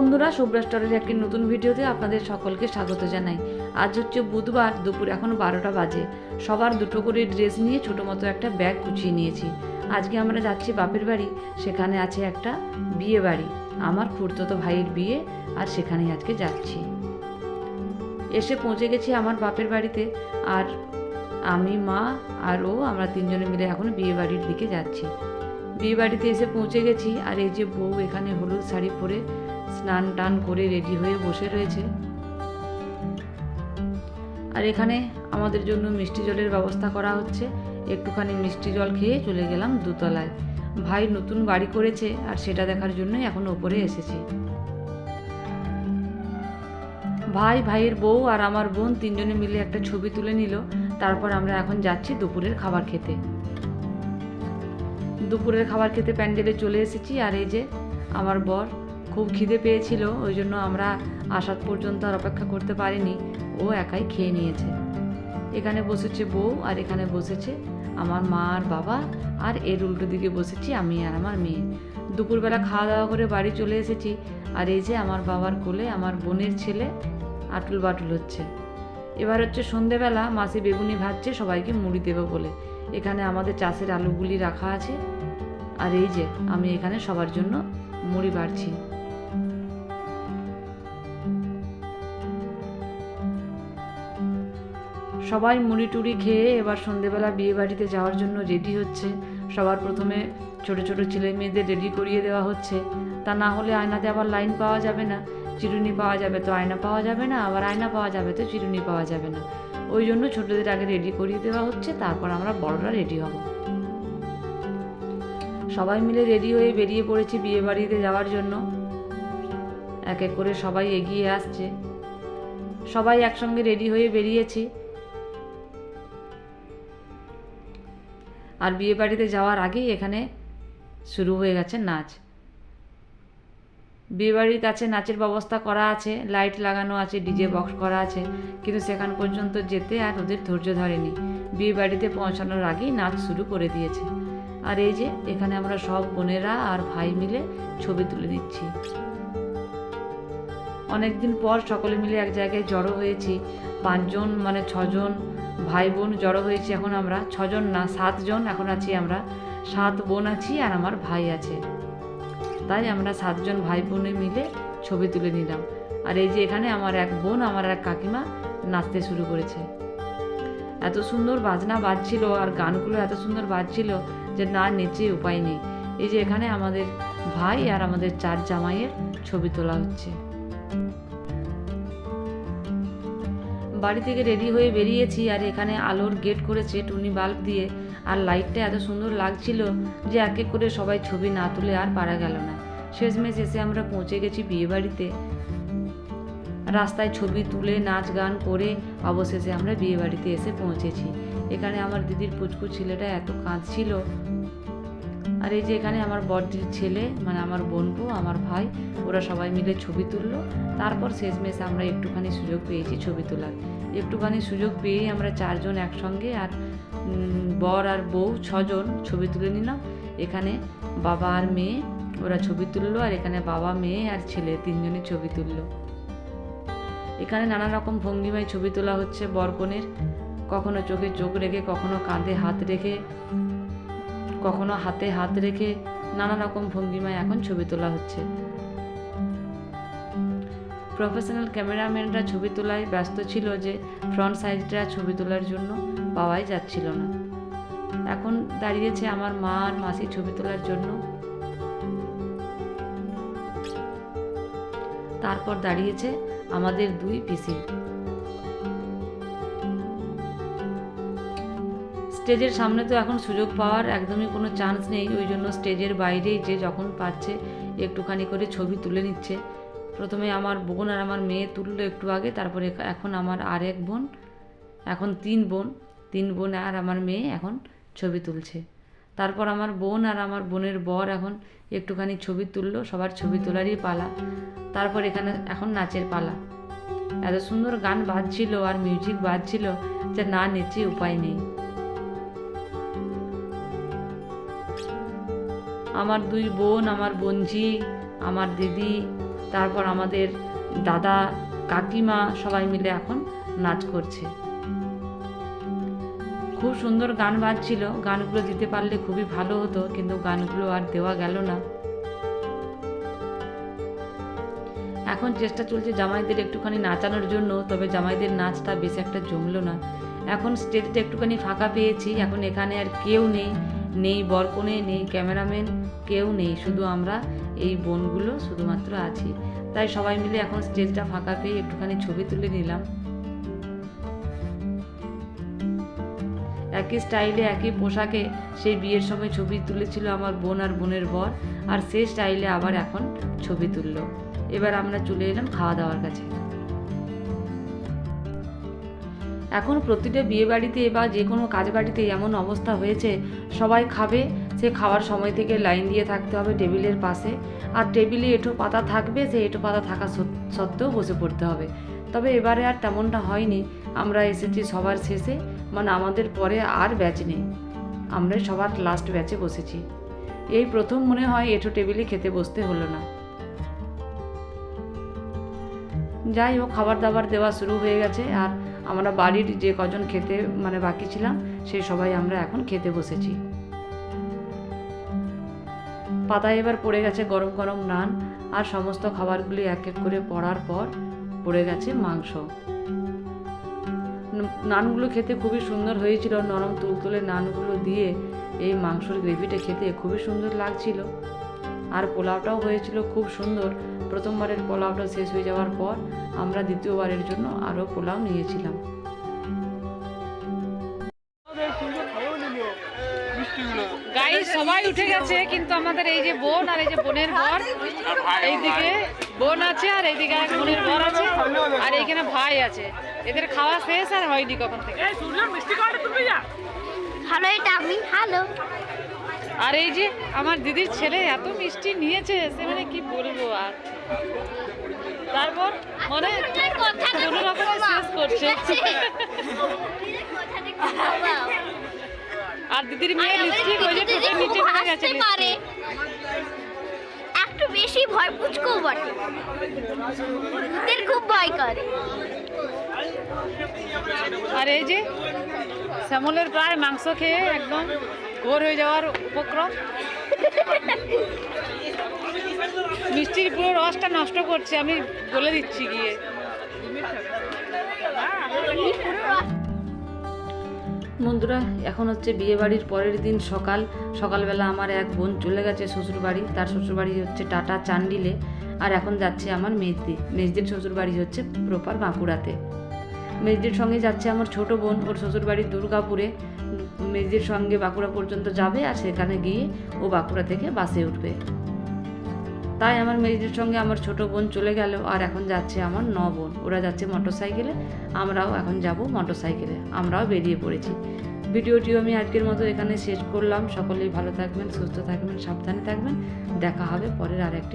বন্ধুরা, শুভ্রা স্টোরের একটি নতুন ভিডিওতে আপনাদের সকলকে স্বাগত জানাই। আজ হচ্ছে বুধবার, দুপুর এখন 12টা বাজে। সবার দুটো করে ড্রেস নিয়ে ছোটো মতো একটা ব্যাগ গুছিয়ে নিয়েছি। আজকে আমরা যাচ্ছি বাপের বাড়ি, সেখানে আছে একটা বিয়ে বাড়ি, আমার খুড়তুতো ভাইয়ের বিয়ে, আর সেখানেই আজকে যাচ্ছি। এসে পৌঁছে গেছি আমার বাপের বাড়িতে, আর আমি, মা আর ও, আমরা তিনজনে মিলে এখন বিয়ে বাড়ির দিকে যাচ্ছি। বিয়ে বাড়িতে এসে পৌঁছে গেছি, আর এই যে বউ এখানে হলুদ শাড়ি পরে স্নান টান করে রেডি হয়ে বসে রয়েছে। আর এখানে আমাদের জন্য মিষ্টি জলের ব্যবস্থা করা হচ্ছে। একটুখানি মিষ্টি জল খেয়ে চলে গেলাম দোতলায়। ভাই নতুন বাড়ি করেছে, আর সেটা দেখার জন্যই এখন ওপরে এসেছি। ভাই, ভাইয়ের বউ আর আমার বোন তিনজনে মিলে একটা ছবি তুলে নিল। তারপর আমরা এখন যাচ্ছি দুপুরের খাবার খেতে। দুপুরের খাবার খেতে প্যান্ডেলে চলে এসেছি। আর এই যে আমার বর, খুব খিদে পেয়েছিল, ওই জন্য আমরা আসার পর্যন্ত আর অপেক্ষা করতে পারিনি, ও একাই খেয়ে নিয়েছে। এখানে বসেছে বউ, আর এখানে বসেছে আমার মা আর বাবা, আর এর উল্টো দিকে বসেছি আমি আর আমার মেয়ে। দুপুরবেলা খাওয়া দাওয়া করে বাড়ি চলে এসেছি। আর এই যে আমার বাবার কোলে আমার বোনের ছেলে আটুল বাটুল হচ্ছে। এবার হচ্ছে সন্ধেবেলা, মাসি বেগুনি ভাজছে সবাইকে মুড়ি দেবো বলে। এখানে আমাদের চাষের আলুগুলি রাখা আছে, আর এই যে আমি এখানে সবার জন্য মুড়ি বাড়ছি। সবাই মুড়ি টুড়ি খেয়ে এবার সন্ধেবেলা বিয়ে বাড়িতে যাওয়ার জন্য রেডি হচ্ছে। সবার প্রথমে ছোট ছোট ছেলে মেয়েদের রেডি করিয়ে দেওয়া হচ্ছে। তা না হলে আয়নাতে আবার লাইন পাওয়া যাবে না, চিরুনি পাওয়া যাবে তো আয়না পাওয়া যাবে না, আবার আয়না পাওয়া যাবে তো চিরুনি পাওয়া যাবে না। ওই জন্য ছোটদের আগে রেডি করিয়ে দেওয়া হচ্ছে, তারপর আমরা বড়রা রেডি হব। সবাই মিলে রেডি হয়ে বেরিয়ে পড়েছি বিয়ে বাড়িতে যাওয়ার জন্য। এক এক করে সবাই এগিয়ে আসছে। সবাই একসঙ্গে রেডি হয়ে বেরিয়েছি। আর বিয়ে বাড়িতে যাওয়ার আগেই এখানে শুরু হয়ে গেছে নাচ। বিয়েবাড়ির কাছে নাচের ব্যবস্থা করা আছে, লাইট লাগানো আছে, ডিজে বক্স করা আছে, কিন্তু সেখান পর্যন্ত যেতে আর ওদের ধৈর্য ধরেনি। বিয়ে বাড়িতে পৌঁছানোর আগেই নাচ শুরু করে দিয়েছে। আর এই যে এখানে আমরা সব বোনেরা আর ভাই মিলে ছবি তুলে নিচ্ছি। অনেকদিন পর সকলে মিলে এক জায়গায় জড়ো হয়েছি। 5 জন মানে 6 জন ভাই বোন জড়ো হয়েছি। এখন আমরা 6 জন না, 7 জন এখন আছি। আমরা 7 বোন আছি, আর আমার ভাই আছে। তাই আমরা 7 জন ভাই বোনে মিলে ছবি তুলে নিলাম। আর এই যে এখানে আমার এক বোন, আমার এক কাকিমা নাচতে শুরু করেছে। এত সুন্দর বাজনা বাজছিল, আর গানগুলো এত সুন্দর বাজছিল যে না নেচে উপায় নেই। এই যে এখানে আমাদের ভাই আর আমাদের 4 জামাইয়ের ছবি তোলা হচ্ছে। বাড়ি থেকে রেডি হয়ে বেরিয়েছি, আর এখানে আলোর গেট করেছে টুনি বাল্ব দিয়ে, আর লাইটটা এত সুন্দর লাগছিল যে এক এক করে সবাই ছবি না তুলে আর পারা গেল না। শেষমেশ এসে আমরা পৌঁছে গেছি বিয়ে বাড়িতে। রাস্তায় ছবি তুলে নাচ গান করে অবশেষে আমরা বিয়ে বাড়িতে এসে পৌঁছেছি। এখানে আমার দিদির পুচকু ছেলেটা এত কাঁদছিল। আর এই যে এখানে আমার বড়দির ছেলে মানে আমার বোনপো, আমার ভাই, ওরা সবাই মিলে ছবি তুললো। তারপর শেষমেশ আমরা একটুখানি সুযোগ পেয়েছি ছবি তোলার। একটুখানি সুযোগ পেয়েই আমরা 4 জন একসঙ্গে, আর বর আর বউ 6 জন ছবি তুলে নিলাম। এখানে বাবা আর মেয়ে ওরা ছবি তুললো, আর এখানে বাবা, মেয়ে আর ছেলে 3 জনই ছবি তুললো। এখানে নানা রকম ভঙ্গিমায় ছবি তোলা হচ্ছে বর কনের। কখনো চোখে চোখ রেখে, কখনো কাঁধে হাত রেখে, কখনো হাতে হাত রেখে, নানা রকম ভঙ্গিমায় এখন ছবি তোলা হচ্ছে। প্রফেশনাল ক্যামেরাম্যানরা ছবি তোলায় ব্যস্ত ছিল যে ফ্রন্ট সাইডটা ছবি তোলার জন্য পাওয়াই যাচ্ছিল না। এখন দাঁড়িয়েছে আমার মা আর মাসি ছবি তোলার জন্য। তারপর দাঁড়িয়েছে আমাদের 2 পিসি। স্টেজের সামনে তো এখন সুযোগ পাওয়ার একদমই কোনো চান্স নেই, ওই জন্য স্টেজের বাইরেই যে যখন পারছে একটুখানি করে ছবি তুলে নিচ্ছে। প্রথমে আমার বোন আর আমার মেয়ে তুললো একটু আগে, তারপরে এখন আমার আর এক বোন, এখন 3 বোন আর আমার মেয়ে এখন ছবি তুলছে। তারপর আমার বোন আর আমার বোনের বর এখন একটুখানি ছবি তুললো। সবার ছবি তোলারই পালা। তারপর এখানে এখন নাচের পালা। এত সুন্দর গান বাজছিল আর মিউজিক বাজছিল যে না নেচে উপায় নেই। আমার 2 বোন, আমার বোনঝি, আমার দিদি, তারপর আমাদের দাদা কাকিমা সবাই মিলে এখন নাচ করছে। খুব সুন্দর গান বাজছিল, গানগুলো দিতে পারলে খুবই ভালো হতো, কিন্তু গানগুলো আর দেওয়া গেল না। এখন চেষ্টা চলছে জামাইদের একটুখানি নাচানোর জন্য, তবে জামাইদের নাচটা বেশ একটা জমলো না। এখন স্টেজটা একটুখানি ফাঁকা পেয়েছি, এখন এখানে আর কেউ নেই, নেই বরকনে, নেই ক্যামেরাম্যান, কেউ নেই, শুধু আমরা এই বোনগুলো শুধুমাত্র আছি। তাই সবাই মিলে এখন স্টেজটা ফাঁকা পেয়ে একটুখানি ছবি তুলে নিলাম। একই স্টাইলে একই পোশাকে সেই বিয়ের সময় ছবি তুলেছিল আমার বোন আর বোনের বর, আর সেই স্টাইলে আবার এখন ছবি তুললো। এবার আমরা চলে এলাম খাওয়া দাওয়ার কাছে। এখন প্রতিটা বিয়ে বাড়িতে বা যে কোনো কাজ বাড়িতে এমন অবস্থা হয়েছে, সবাই খাবে, সে খাওয়ার সময় থেকে লাইন দিয়ে থাকতে হবে টেবিলের পাশে, আর টেবিলে এঁটো পাতা থাকবে, সে এঁটো পাতা থাকা সত্ত্বেও বসে পড়তে হবে। তবে এবারে আর তেমনটা হয়নি, আমরা এসেছি সবার শেষে, মানে আমাদের পরে আর ব্যাচ নেই, আমরাই সবার লাস্ট ব্যাচে বসেছি। এই প্রথম মনে হয় এঁটো টেবিলে খেতে বসতে হলো না। যাই হোক, খাবার দাবার দেওয়া শুরু হয়ে গেছে, আর আমরা বাড়ির যে কজন খেতে বাকি ছিলাম সেই সবাই আমরা এখন খেতে বসেছি। পাতায় এবার পড়ে গেছে গরম গরম নান, আর সমস্ত খাবারগুলি এক এক করে পড়ার পর পড়ে গেছে মাংস। নানগুলো খেতে খুবই সুন্দর হয়েছিল, নরম তুলতুলে নানগুলো দিয়ে এই মাংসর গ্রেভিটা খেতে খুবই সুন্দর লাগছিল। আর পোলাওটাও হয়েছিল খুব সুন্দর। প্রথমবারের পোলাওটা শেষ হয়ে যাওয়ার পর আমরা দ্বিতীয়বারের জন্য আরও পোলাও নিয়েছিলাম। গাইস সবাই উঠে গেছে, কিন্তু আমাদের এই যে বোন আর এই যে বোনের বর, এইদিকে বোন আছে আর এইদিকে এক বোনের বর আছে, আর এইখানে ভাই আছে। এদের খাওয়া শেষ আর হয়নি কখন থেকে। হ্যালো, এটা আমি। হ্যালো। আর এই যে আমার দিদির ছেলে এত মিষ্টি নিয়েছে, সে কি বলবো। আর তারপর মনে কোনো রকম শেষ করছে। আর দিদির মেয়ে লিপস্টিক ওই যে ঠোঁটের নিচে পড়ে গেছে। একটু বেশি ভয় পুচকো বটে, ওদের খুব ভয় করে। আর এই যে শ্যামলের প্রায় মাংস খেয়ে একদম ঘোর হয়ে যাওয়ার উপক্রম। মিষ্টির পুরো রসটা নষ্ট করছে, আমি বলে দিচ্ছি গিয়ে। বন্ধুরা, এখন হচ্ছে বিয়ে বাড়ির পরের দিন সকালবেলা আমার এক বোন চলে গেছে শ্বশুরবাড়ি। তার শ্বশুরবাড়ি হচ্ছে টাটা চান্ডিলে, আর এখন যাচ্ছে আমার মেজদির শ্বশুরবাড়ি হচ্ছে প্রপার বাঁকুড়াতে। মেজদির সঙ্গে যাচ্ছে আমার ছোট বোন, ওর শ্বশুরবাড়ি দুর্গাপুরে। মেজদির সঙ্গে বাঁকুড়া পর্যন্ত যাবে, আর সেখানে গিয়ে ও বাঁকুড়া থেকে বাসে উঠবে। তাই আমার মেজদির সঙ্গে আমার ছোট বোন চলে গেল, আর এখন যাচ্ছে আমার বোন। ওরা যাচ্ছে মোটরসাইকেলে, আমরাও এখন যাব মোটরসাইকেলে। আমরাও বেরিয়ে পড়েছি। ভিডিওটিও আমি আজকের মতো এখানে শেষ করলাম। সকলেই ভালো থাকবেন, সুস্থ থাকবেন, সাবধানে থাকবেন। দেখা হবে পরের আরেকটি